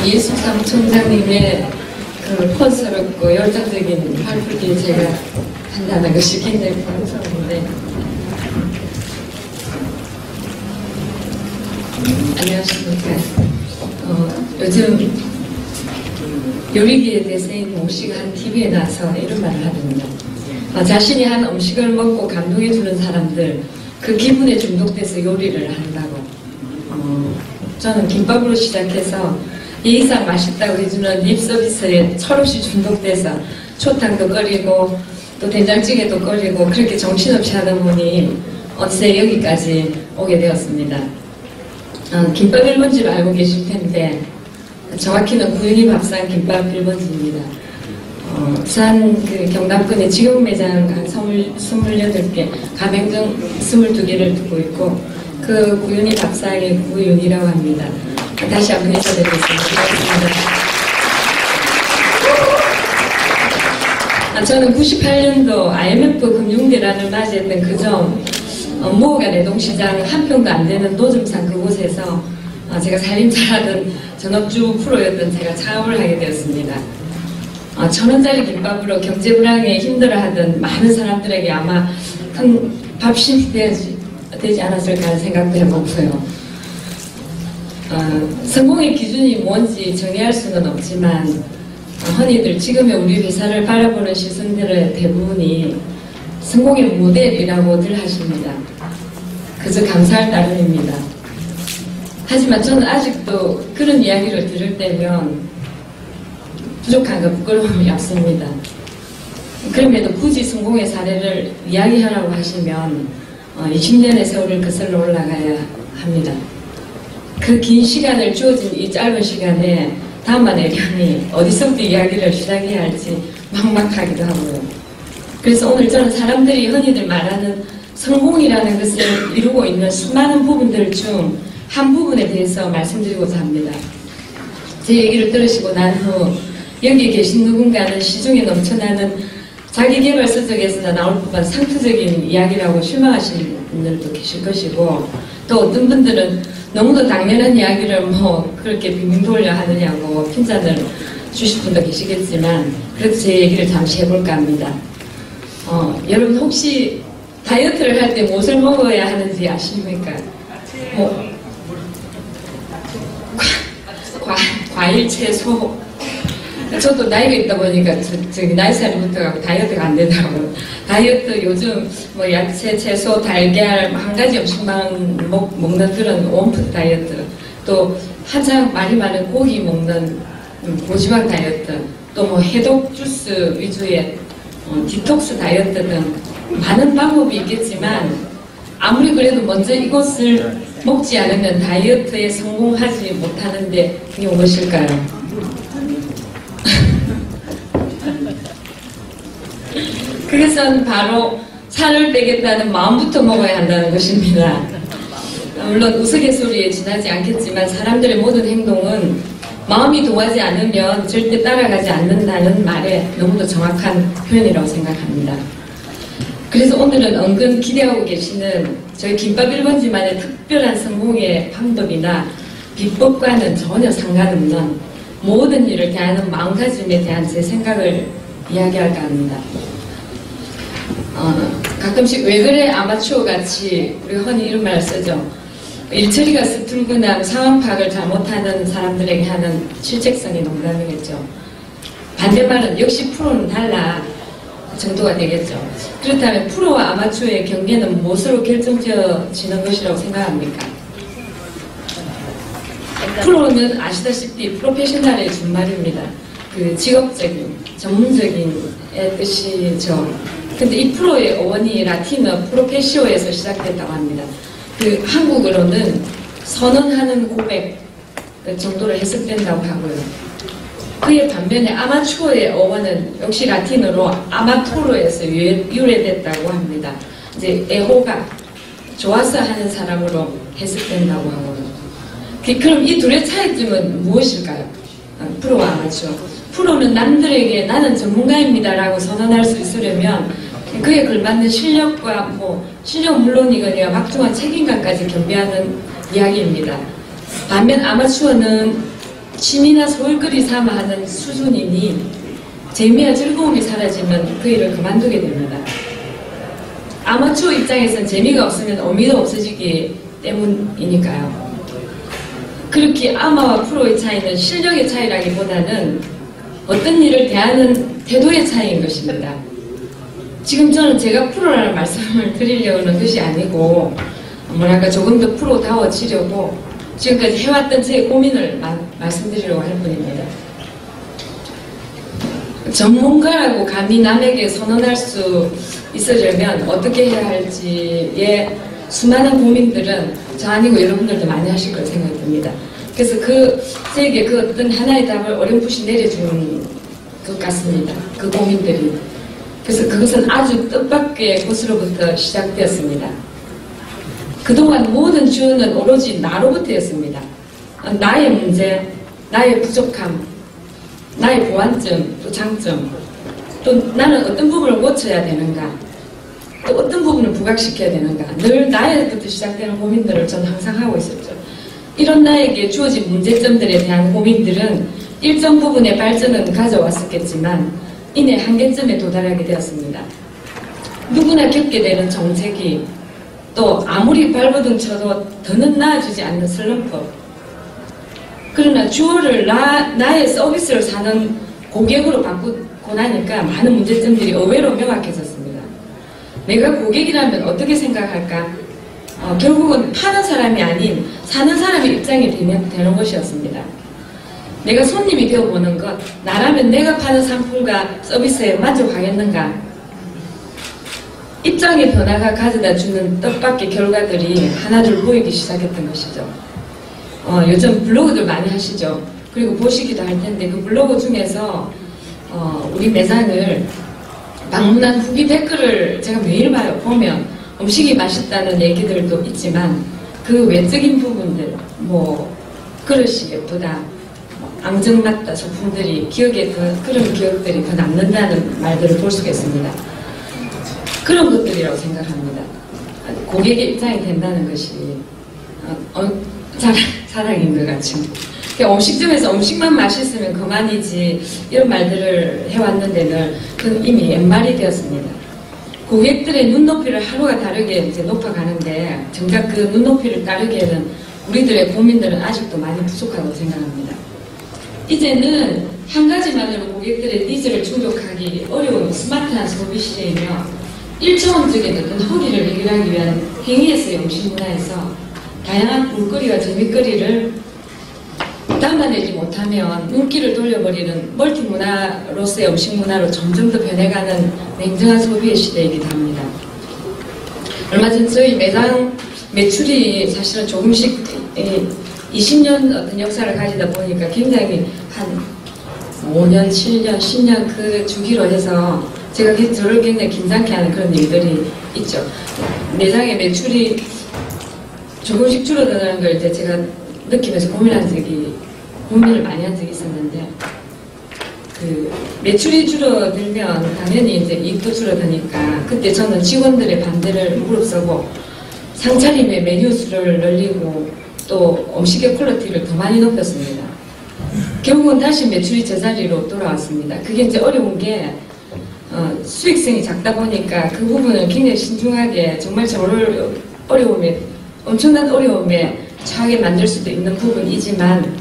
이해숙 사무총장님의 그 콘서트고 열정적인 활동에 제가 한다는 것이 굉장히 부끄러운데, 안녕하십니까. 요즘 요리기에 대해서인 몽씨가 한 TV에 나와서 이런 말을 하던데, 자신이 한 음식을 먹고 감동해주는 사람들, 그 기분에 중독돼서 요리를 한다고. 저는 김밥으로 시작해서 이 이상 맛있다고 해주는 립 서비스에 철없이 중독돼서 초탕도 끓이고 또 된장찌개도 끓이고 그렇게 정신없이 하다 보니 어느새 여기까지 오게 되었습니다. 김밥 1번지를 알고 계실 텐데 정확히는 구윤희 밥상 김밥 1번지입니다. 부산 그 경남권에 직영 매장 한 28개, 가맹점 22개를 두고 있고 그 구윤희 밥상의 구윤희라고 합니다. 다시 한번 인사드리겠습니다. 저는 98년도 IMF 금융대란을 맞이했던 그점 모호가 내동시장 한 평도 안 되는 노점상 그곳에서 제가 살림잘하던 전업주 프로였던 제가 창업을 하게 되었습니다. 1,000원짜리 김밥으로 경제 불황에 힘들어하던 많은 사람들에게 아마 큰 밥심이 되지 않았을까 하는 생각도 해보고요. 성공의 기준이 뭔지 정의할 수는 없지만 흔히들 지금의 우리 회사를 바라보는 시선들의 대부분이 성공의 모델이라고들 하십니다. 그저 감사할 따름입니다. 하지만 저는 아직도 그런 이야기를 들을 때면 부족한가 부끄러움이 앞섭니다. 그럼에도 굳이 성공의 사례를 이야기하라고 하시면 20년의 세월을 거슬러 올라가야 합니다. 그 긴 시간을 주어진 이 짧은 시간에 다만의 령이 어디서부터 이야기를 시작해야 할지 막막하기도 하고요. 그래서 오늘 저는 사람들이 흔히들 말하는 성공이라는 것을 이루고 있는 수많은 부분들 중 한 부분에 대해서 말씀드리고자 합니다. 제 얘기를 들으시고 난 후 여기 계신 누군가는 시중에 넘쳐나는 자기개발서적에서나 나올 법한 상투적인 이야기라고 실망하시는 분들도 계실 것이고, 또 어떤 분들은 너무도 당연한 이야기를 뭐 그렇게 빙빙 돌려 하느냐고 핀잔을 주실 분도 계시겠지만, 그래도 제 얘기를 잠시 해볼까 합니다. 여러분 혹시 다이어트를 할 때 무엇을 먹어야 하는지 아십니까? 과일, 채소. 저도 나이가 있다 보니까 저기 나이살이 붙어가고 다이어트가 안 되더라고요. 다이어트 요즘 뭐 야채, 채소, 달걀 한 가지 음식만 먹는 그런 원푸드 다이어트, 또 한참 말이 많은 고기 먹는 고지방 다이어트, 또 뭐 해독 주스 위주의 디톡스 다이어트 등 많은 방법이 있겠지만 아무리 그래도 먼저 이것을 먹지 않으면 다이어트에 성공하지 못하는데 그게 무엇일까요? 그것은 바로 살을 빼겠다는 마음부터 먹어야 한다는 것입니다. 물론 우스갯소리에 지나지 않겠지만 사람들의 모든 행동은 마음이 동하지 않으면 절대 따라가지 않는다는 말에 너무도 정확한 표현이라고 생각합니다. 그래서 오늘은 은근 기대하고 계시는 저희 김밥 1번지만의 특별한 성공의 방법이나 비법과는 전혀 상관없는 모든 일을 대하는 마음가짐에 대한 제 생각을 이야기할까 합니다. 가끔씩 왜 그래 아마추어 같이 우리 흔히 이런 말을 쓰죠. 일처리가 서툴거나 상황 파악을 잘못하는 사람들에게 하는 실책성의 농담이겠죠. 반대말은 역시 프로는 달라 정도가 되겠죠. 그렇다면 프로와 아마추어의 경계는 무엇으로 결정지어지는 것이라고 생각합니까? 프로는 아시다시피 프로페셔널의 준말입니다. 그 직업적인, 전문적인 뜻이죠. 근데 이 프로의 어원이 라틴어 프로페시오에서 시작됐다고 합니다. 그 한국어로는 선언하는 고백 정도로 해석된다고 하고요. 그의 반면에 아마추어의 어원은 역시 라틴어로 아마토로에서 유래됐다고 합니다. 이제 애호가 좋아서 하는 사람으로 해석된다고 하고요. 그럼 이 둘의 차이점은 무엇일까요? 프로와 아마추어. 프로는 남들에게 나는 전문가입니다 라고 선언할 수 있으려면 그에 걸맞는 실력과 실력 물론이거니와 막중한 책임감까지 겸비하는 이야기입니다. 반면 아마추어는 취미나 소일거리 삼아 하는 수준이니 재미와 즐거움이 사라지면 그 일을 그만두게 됩니다. 아마추어 입장에선 재미가 없으면 의미도 없어지기 때문이니까요. 그렇게 아마와 프로의 차이는 실력의 차이라기보다는 어떤 일을 대하는 태도의 차이인 것입니다. 지금 저는 제가 프로라는 말씀을 드리려는 것이 아니고 뭐랄까 조금 더 프로다워지려고 지금까지 해왔던 제 고민을 말씀드리려고 할 뿐입니다. 전문가라고 감히 남에게 선언할 수 있으려면 어떻게 해야 할지의 수많은 고민들은 저 아니고 여러분들도 많이 하실 거라 생각이 듭니다. 그래서 저에게 그 어떤 하나의 답을 어렴풋이 내려준 것 같습니다. 그 고민들이. 그래서 그것은 아주 뜻밖의 곳으로부터 시작되었습니다. 그동안 모든 주어는 오로지 나로부터였습니다. 나의 문제, 나의 부족함, 나의 보완점, 또 장점, 또 나는 어떤 부분을 고쳐야 되는가, 또 어떤 부분을 부각시켜야 되는가, 늘 나에부터 시작되는 고민들을 저는 항상 하고 있었죠. 이런 나에게 주어진 문제점들에 대한 고민들은 일정 부분의 발전은 가져왔었겠지만 이내 한계점에 도달하게 되었습니다. 누구나 겪게 되는 정체기, 또 아무리 발버둥 쳐도 더는 나아지지 않는 슬럼프. 그러나 주어를 나의 서비스를 사는 고객으로 바꾸고 나니까 많은 문제점들이 의외로 명확해졌습니다. 내가 고객이라면 어떻게 생각할까? 결국은 파는 사람이 아닌 사는 사람의 입장이 되는 것이었습니다. 내가 손님이 되어보는 것, 나라면 내가 파는 상품과 서비스에 만족하겠는가? 입장의 변화가 가져다 주는 뜻밖의 결과들이 하나둘 보이기 시작했던 것이죠. 요즘 블로그들 많이 하시죠. 그리고 보시기도 할 텐데 그 블로그 중에서 우리 매장을 방문한 후기 댓글을 제가 매일 봐요. 보면 음식이 맛있다는 얘기들도 있지만 그 외적인 부분들, 뭐 그릇이 예쁘다, 앙증맞다 소품들이 그런 기억들이 더 남는다는 말들을 볼 수가 있습니다. 그런 것들이라고 생각합니다. 고객의 입장이 된다는 것이 자랑인 것 같죠. 음식점에서 음식만 맛있으면 그만이지 이런 말들을 해왔는데 늘 그건 이미 옛말이 되었습니다. 고객들의 눈높이를 하루가 다르게 이제 높아가는데 정작 그 눈높이를 따르기에는 우리들의 고민들은 아직도 많이 부족하다고 생각합니다. 이제는 한 가지만으로 고객들의 니즈를 충족하기 어려운 스마트한 소비 시대이며 1차원적인 어떤 허리를 해결하기 위한 행위에서의 음식 문화에서 다양한 볼거리와 재미거리를 담아내지 못하면 눈길을 돌려버리는 멀티문화로서의 음식 문화로 점점 더 변해가는 냉정한 소비의 시대이기도 합니다. 얼마 전 저희 매장 매출이 사실은 조금씩 20년 어떤 역사를 가지다 보니까 굉장히 한 5년, 7년, 10년 그 주기로 해서 저를 굉장히 긴장케 하는 그런 일들이 있죠. 매장의 매출이 조금씩 줄어드는 걸 이제 제가 느끼면서 고민을 많이 한 적이 있었는데, 그 매출이 줄어들면 당연히 이제 이익도 줄어드니까 그때 저는 직원들의 반대를 무릅쓰고 상차림의 메뉴 수를 늘리고 또 음식의 퀄리티를 더 많이 높였습니다. 결국은 다시 매출이 제자리로 돌아왔습니다. 그게 이제 어려운 게 수익성이 작다 보니까 그 부분을 굉장히 신중하게 정말 저를 엄청난 어려움에 처하게 만들 수도 있는 부분이지만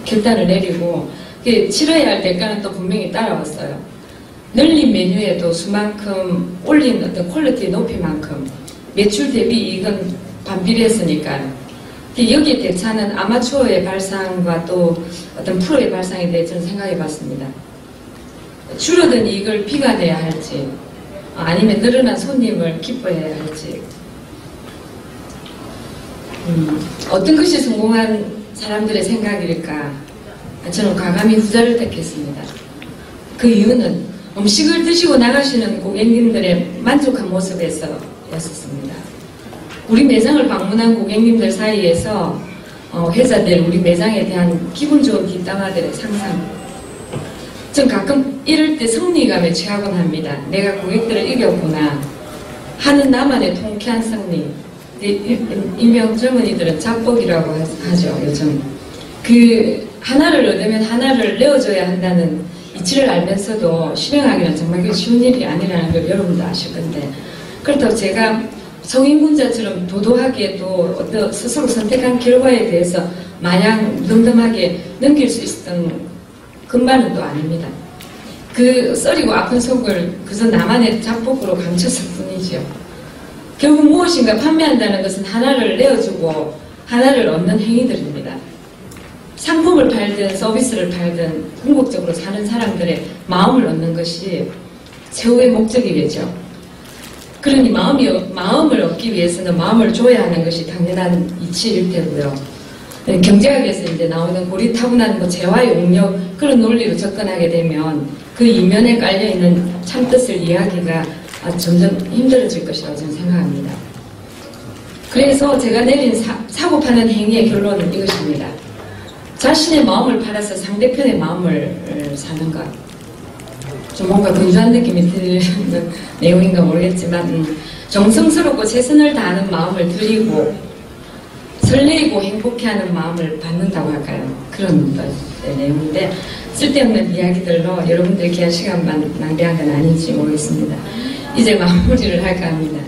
결단을 내리고 치러야 할 대가는 또 분명히 따라왔어요. 늘린 메뉴에도 수만큼 올린 어떤 퀄리티 높이만큼 매출 대비 이익은 반비례했으니까요. 여기에 대차는 아마추어의 발상과 또 어떤 프로의 발상에 대해 저는 생각해 봤습니다. 줄어든 이익을 비관해야 할지 아니면 늘어난 손님을 기뻐해야 할지 어떤 것이 성공한 사람들의 생각일까? 저는 과감히 후자를 택했습니다. 그 이유는 음식을 드시고 나가시는 고객님들의 만족한 모습에서였습니다. 우리 매장을 방문한 고객님들 사이에서 회사들 우리 매장에 대한 기분 좋은 뒷담화들의 상상. 전 가끔 이럴 때 승리감에 취하곤 합니다. 내가 고객들을 이겼구나 하는 나만의 통쾌한 승리. 일명 젊은이들은 잡복이라고 하죠, 요즘. 그 하나를 얻으면 하나를 내어줘야 한다는 이치를 알면서도 실행하기는 정말 그 쉬운 일이 아니라는 걸 여러분도 아실 건데, 그렇다고 제가 성인군자처럼 도도하게 또 어떤 스스로 선택한 결과에 대해서 마냥 덤덤하게 넘길 수 있었던 근반은 또 아닙니다. 그 썰이고 아픈 속을 그저 나만의 잡복으로 감췄을 뿐이죠. 결국 무엇인가 판매한다는 것은 하나를 내어주고 하나를 얻는 행위들입니다. 상품을 팔든 서비스를 팔든 궁극적으로 사는 사람들의 마음을 얻는 것이 최후의 목적이겠죠. 그러니 마음을 얻기 위해서는 마음을 줘야 하는 것이 당연한 이치일 테고요. 경제학에서 이제 나오는 고리타분한 재화 용역 그런 논리로 접근하게 되면 그 이면에 깔려있는 참뜻을 이해하기가 점점 힘들어질 것이라고 저는 생각합니다. 그래서 제가 내린 사고 파는 행위의 결론은 이것입니다. 자신의 마음을 팔아서 상대편의 마음을 사는 것. 좀 뭔가 분주한 느낌이 드는 내용인가 모르겠지만 정성스럽고 최선을 다하는 마음을 드리고 설레이고 행복해하는 마음을 받는다고 할까요? 그런 내용인데 쓸데없는 이야기들로 여러분들 귀한 시간만 낭비한 건 아닌지 모르겠습니다. 이제 마무리를 할까 합니다.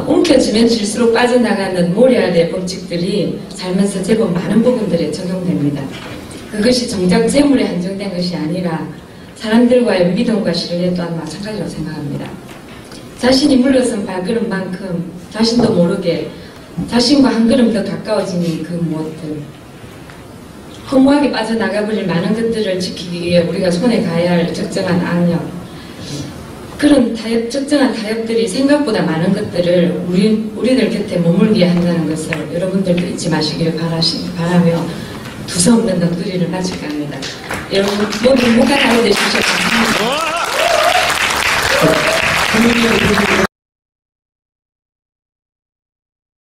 움켜쥐면 질수록 빠져나가는 모래알의 법칙들이 살면서 제법 많은 부분들에 적용됩니다. 그것이 정작 재물에 한정된 것이 아니라 사람들과의 믿음과 신뢰 또한 마찬가지로 생각합니다. 자신이 물러선 발걸음만큼 자신도 모르게 자신과 한 걸음 더 가까워지는 그 무엇들, 허무하게 빠져나가버릴 많은 것들을 지키기 위해 우리가 손에 가야 할 적정한 악력, 그런 적정한 타협들이 생각보다 많은 것들을 우리들 곁에 머물게 한다는 것을 여러분들도 잊지 마시기를 바라며 두서없는 넋두리를 마칠까 합니다. 여러분 모두 행복한 하루 되십시오. 감사합니다.